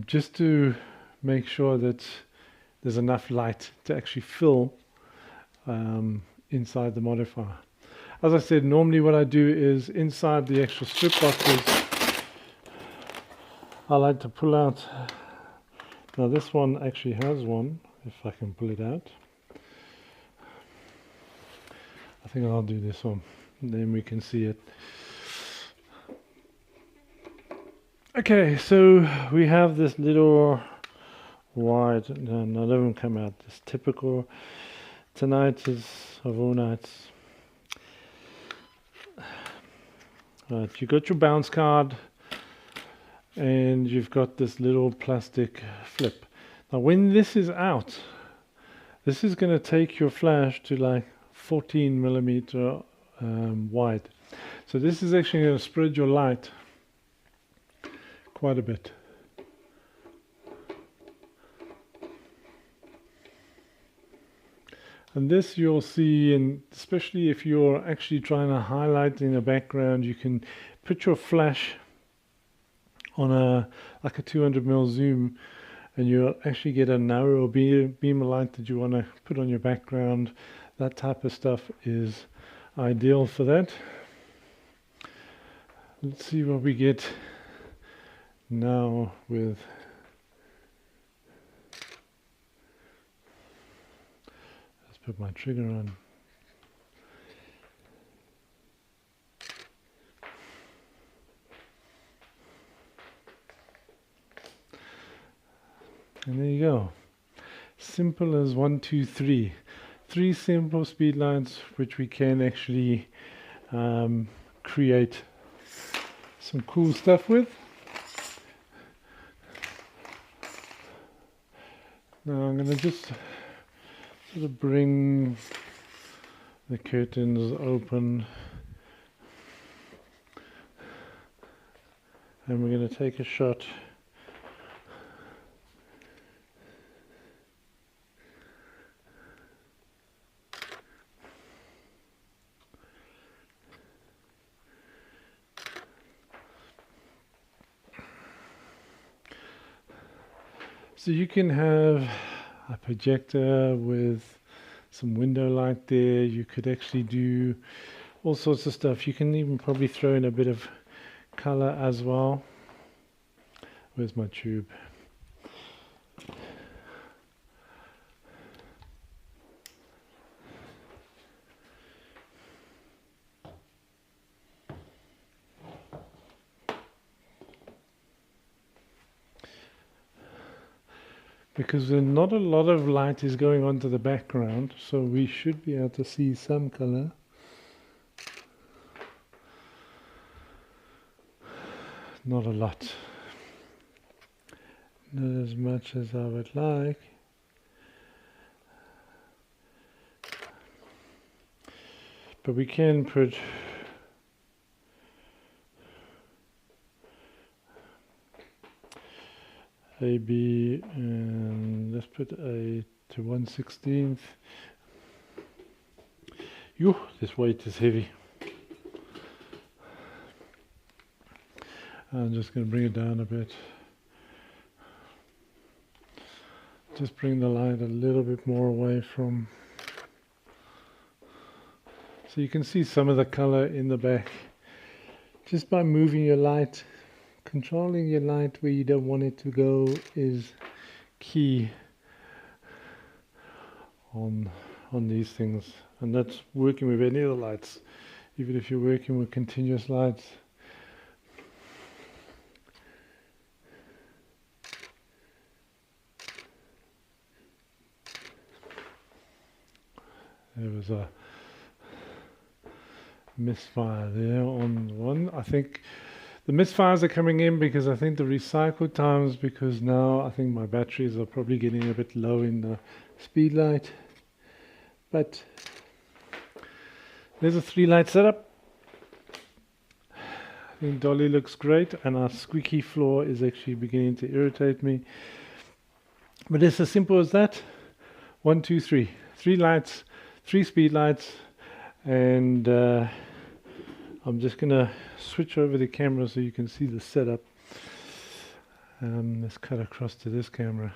[SPEAKER 1] just to make sure that there's enough light to actually fill inside the modifier. As I said, normally what I do is inside the actual strip boxes, I like to pull out. Now this one actually has one, if I can pull it out. I think I'll do this one, then we can see it. Okay, so we have this little wide. No, none of them come out. This typical. Tonight is of all nights. Right, you got your bounce card, and you've got this little plastic flip. Now, when this is out, this is going to take your flash to like 14 millimeter wide. So this is actually going to spread your light quite a bit. And this you'll see, and especially if you're actually trying to highlight in a background, you can put your flash on a 200mm zoom, and you'll actually get a narrow beam of light that you want to put on your background. That type of stuff is ideal for that. Let's see what we get now with. Let's put my trigger on. And there you go. Simple as 1, 2, 3. 3 simple speedlights which we can actually create some cool stuff with. Now I'm going to just sort of bring the curtains open, and we're going to take a shot. So you can have a projector with some window light there. You could actually do all sorts of stuff. You can even probably throw in a bit of color as well. Where's my tube? Because not a lot of light is going onto the background, so we should be able to see some color. Not a lot. Not as much as I would like. But we can put A, B, and let's put A to 1/16. Yo, this weight is heavy. I'm just going to bring it down a bit. Just bring the light a little bit more away from. So you can see some of the color in the back. Just by moving your light. Controlling your light where you don't want it to go is key on these things, and that's working with any of the lights, even if you're working with continuous lights. There was a misfire there on one. I think the misfires are coming in because I think the recycle times, because now I think my batteries are probably getting a bit low in the Speedlight. But there's a 3-light setup. I think Dolly looks great, and our squeaky floor is actually beginning to irritate me. But it's as simple as that. 1, 2, 3. 3 lights, 3 Speedlights, and I'm just going to switch over the camera so you can see the setup. Let's cut across to this camera.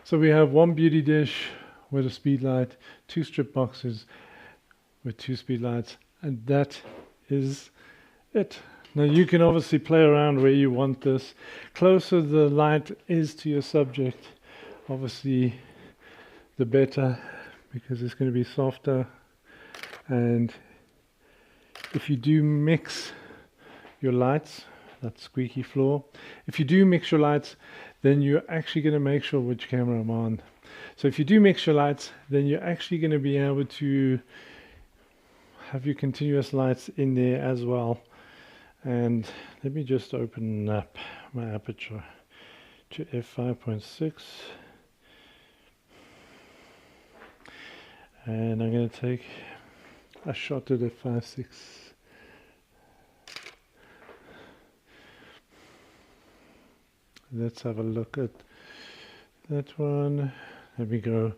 [SPEAKER 1] So we have one beauty dish with a Speedlight, 2 strip boxes with 2 Speedlights, and that is it. Now you can obviously play around where you want this. Closer the light is to your subject, obviously the better, because it's going to be softer. And if you do mix your lights, that squeaky floor, if you do mix your lights, then you're actually going to make sure which camera I'm on. So if you do mix your lights, then you're actually going to be able to have your continuous lights in there as well. And let me just open up my aperture to f5.6, and I'm going to take a shot at f5.6. Let's have a look at that one. Let me go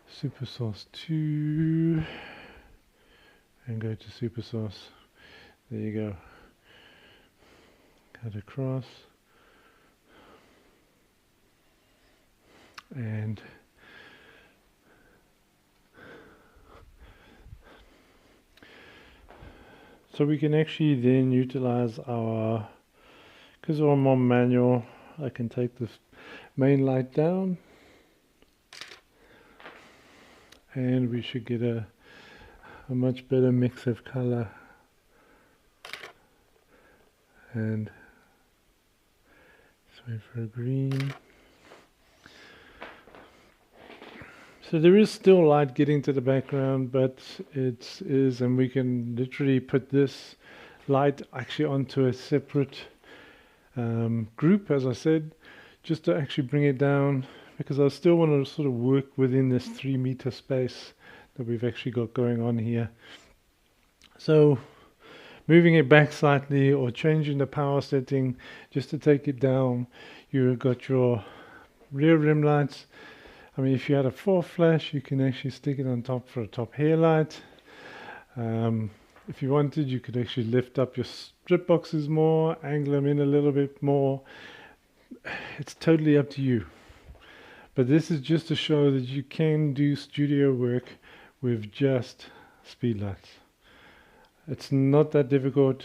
[SPEAKER 1] super source 2 and go to super source. There you go. Cut across. And so we can actually then utilize our, because we're more manual, I can take the main light down and we should get a much better mix of color. And let's wait for a green. So there is still light getting to the background, but it is, and we can literally put this light actually onto a separate group, as I said, just to actually bring it down, because I still want to sort of work within this 3-meter space that we've actually got going on here. So moving it back slightly or changing the power setting just to take it down, you've got your rear rim lights. I mean, if you had a 4 flash, you can actually stick it on top for a top hair light. If you wanted, you could actually lift up your strip boxes more, angle them in a little bit more. It's totally up to you. But this is just to show that you can do studio work with just speedlights. It's not that difficult.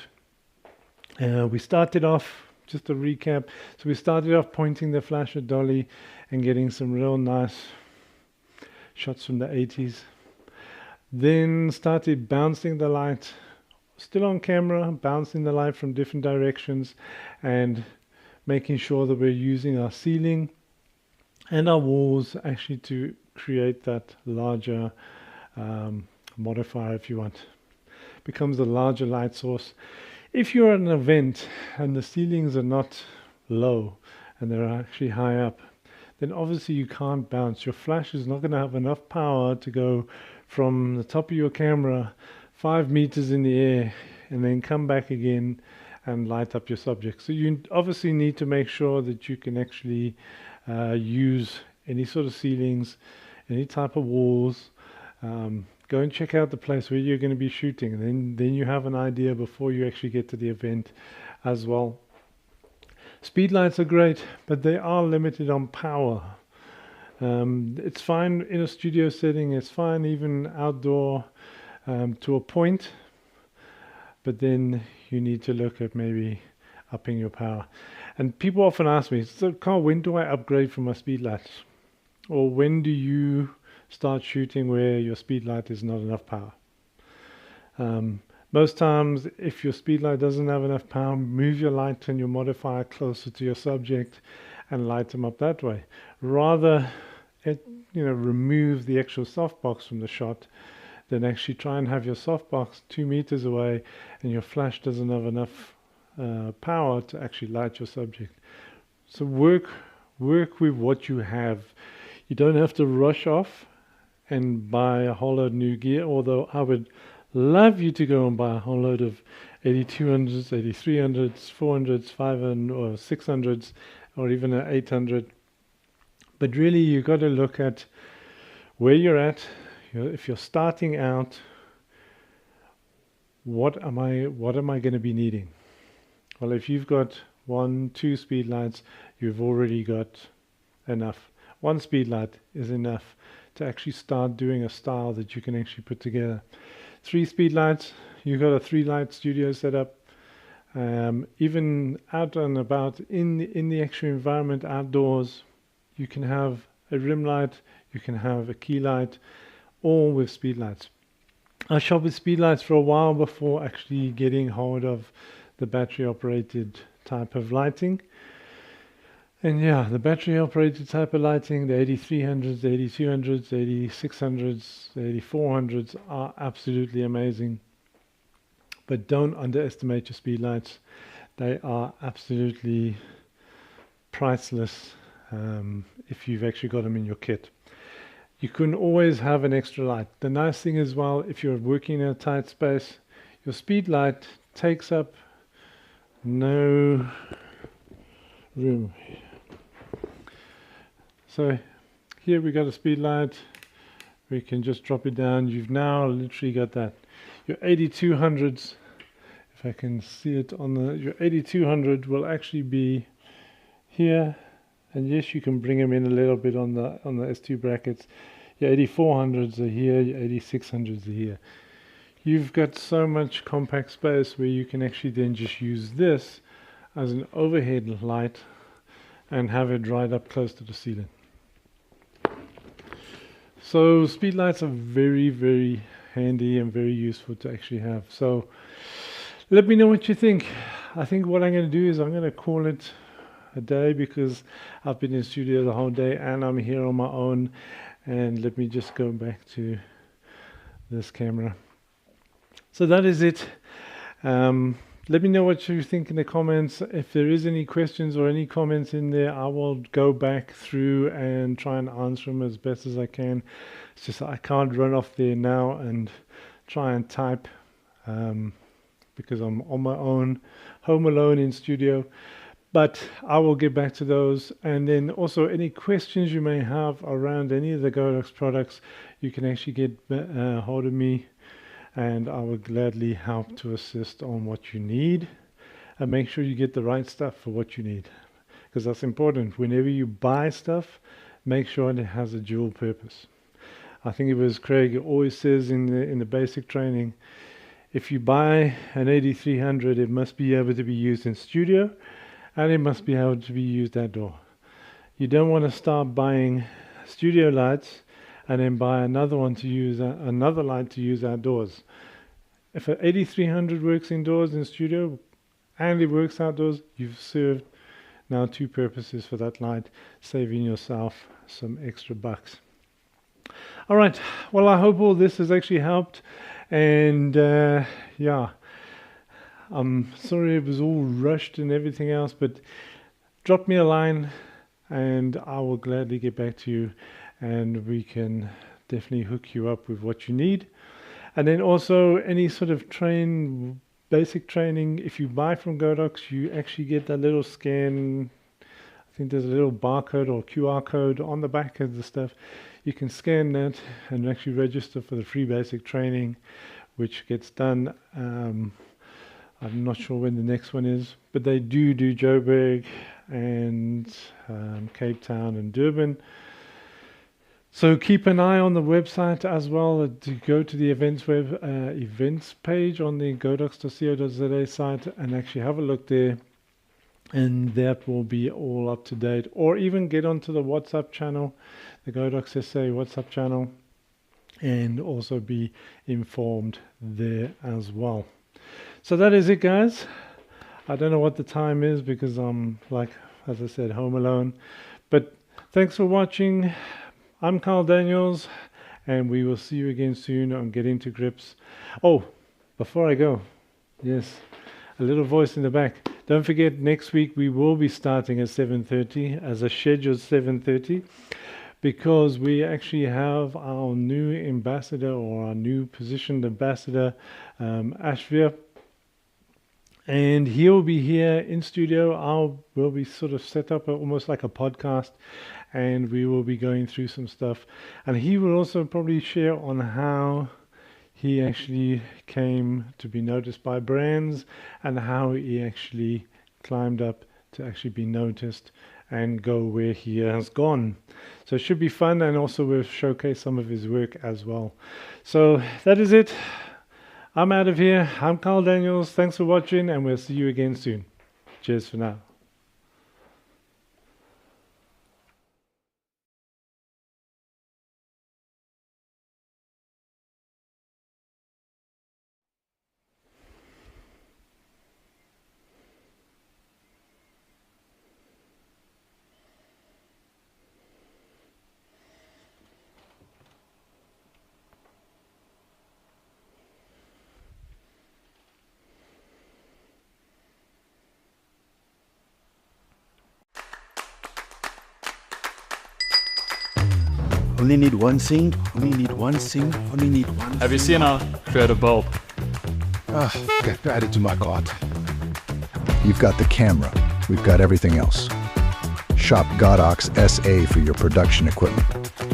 [SPEAKER 1] We started off, just to recap, so we started off pointing the flash at dolly and getting some real nice shots from the 80s. Then started bouncing the light, still on camera, bouncing the light from different directions and making sure that we're using our ceiling and our walls actually to create that larger modifier, if you want. Becomes a larger light source. If you're at an event and the ceilings are not low and they're actually high up, then obviously you can't bounce. Your flash is not going to have enough power to go from the top of your camera 5 meters in the air and then come back again and light up your subject. So you obviously need to make sure that you can actually use any sort of ceilings, any type of walls. Go and check out the place where you're going to be shooting, and then you have an idea before you actually get to the event as well. Speedlights are great, but they are limited on power. It's fine in a studio setting, it's fine even outdoor to a point, but then you need to look at maybe upping your power. And people often ask me, so Carl, when do I upgrade from my speedlights? Or when do you start shooting where your speedlight is not enough power? Most times, if your speedlight doesn't have enough power, move your light and your modifier closer to your subject and light them up that way. Rather, remove the actual softbox from the shot than actually try and have your softbox 2 meters away and your flash doesn't have enough power to actually light your subject. So work with what you have. You don't have to rush off and buy a whole load of new gear, although I would love you to go and buy a whole load of 8200s, 8300s, 400s, 500 or 600s, or even an 800. But really, you got to look at where you're at. If you're starting out, what am I going to be needing? Well, if you've got 1, 2 speedlights, you've already got enough. 1 speedlight is enough to actually start doing a style that you can actually put together. 3 speedlights, you've got a 3-light studio setup. Even out and about in the actual environment outdoors, you can have a rim light, you can have a key light, all with speedlights. I shot with speedlights for a while before actually getting hold of the battery operated type of lighting. And yeah, the battery operated type of lighting, the 8300s, the 8200s, the 8600s, the 8400s are absolutely amazing. But don't underestimate your speedlights. They are absolutely priceless if you've actually got them in your kit. You can always have an extra light. The nice thing as well, if you're working in a tight space, your speedlight takes up no room. So here we got a speedlight. We can just drop it down. You've now literally got that. Your 8200s, if I can see it on the, your 8200 will actually be here, and yes, you can bring them in a little bit on the S2 brackets. Your 8400s are here, your 8600s are here. You've got so much compact space where you can actually then just use this as an overhead light and have it right up close to the ceiling. So speedlights are very, very handy and very useful to actually have. So let me know what you think. I think what I'm going to do is I'm going to call it a day, because I've been in studio the whole day and I'm here on my own. And let me just go back to this camera. So that is it. Let me know what you think in the comments. If there is any questions or any comments in there, I will go back through and try and answer them as best as I can. It's just I can't run off there now and try and type because I'm on my own, home alone in studio. But I will get back to those. And then also any questions you may have around any of the Godox products, you can actually get hold of me, and I will gladly help to assist on what you need, and make sure you get the right stuff for what you need, because that's important. Whenever you buy stuff, make sure it has a dual purpose. I think it was Craig always says in the basic training, if you buy an 8300, it must be able to be used in studio and it must be able to be used outdoor. You don't want to start buying studio lights and then buy another one to use, another light to use outdoors. If an 8300 works indoors in studio and it works outdoors, you've served now two purposes for that light, saving yourself some extra bucks. All right, well, I hope all this has actually helped, and yeah, I'm sorry it was all rushed and everything else, but drop me a line and I will gladly get back to you, and we can definitely hook you up with what you need. And then also any sort of basic training, if you buy from Godox, you actually get that little scan. I think there's a little barcode or QR code on the back of the stuff. You can scan that and actually register for the free basic training, which gets done. I'm not sure when the next one is, but they do Joburg and Cape Town and Durban. So keep an eye on the website as well. To go to the events page on the godox.co.za site and actually have a look there, and that will be all up to date. Or even get onto the WhatsApp channel, the Godox SA WhatsApp channel, and also be informed there as well. So that is it, guys. I don't know what the time is because I'm, like, as I said, home alone. But thanks for watching. I'm Carl Daniels, and we will see you again soon on Getting to Grips. Oh, before I go, yes, a little voice in the back. Don't forget, next week we will be starting at 7:30 as a scheduled 7:30, because we actually have our new ambassador, or our new positioned ambassador, Ashvir. And he'll be here in studio. We'll be sort of set up almost like a podcast, and we will be going through some stuff. And he will also probably share on how he actually came to be noticed by brands, and how he actually climbed up to actually be noticed and go where he has gone. So it should be fun, and also we'll showcase some of his work as well. So that is it. I'm out of here. I'm Carl Daniels. Thanks for watching, and we'll see you again soon. Cheers for now.
[SPEAKER 2] Only need one scene. Only need one scene. Only need one.
[SPEAKER 3] Have you seen our creative bulb?
[SPEAKER 2] Okay, add it to my cart.
[SPEAKER 4] You've got the camera. We've got everything else. Shop Godox SA for your production equipment.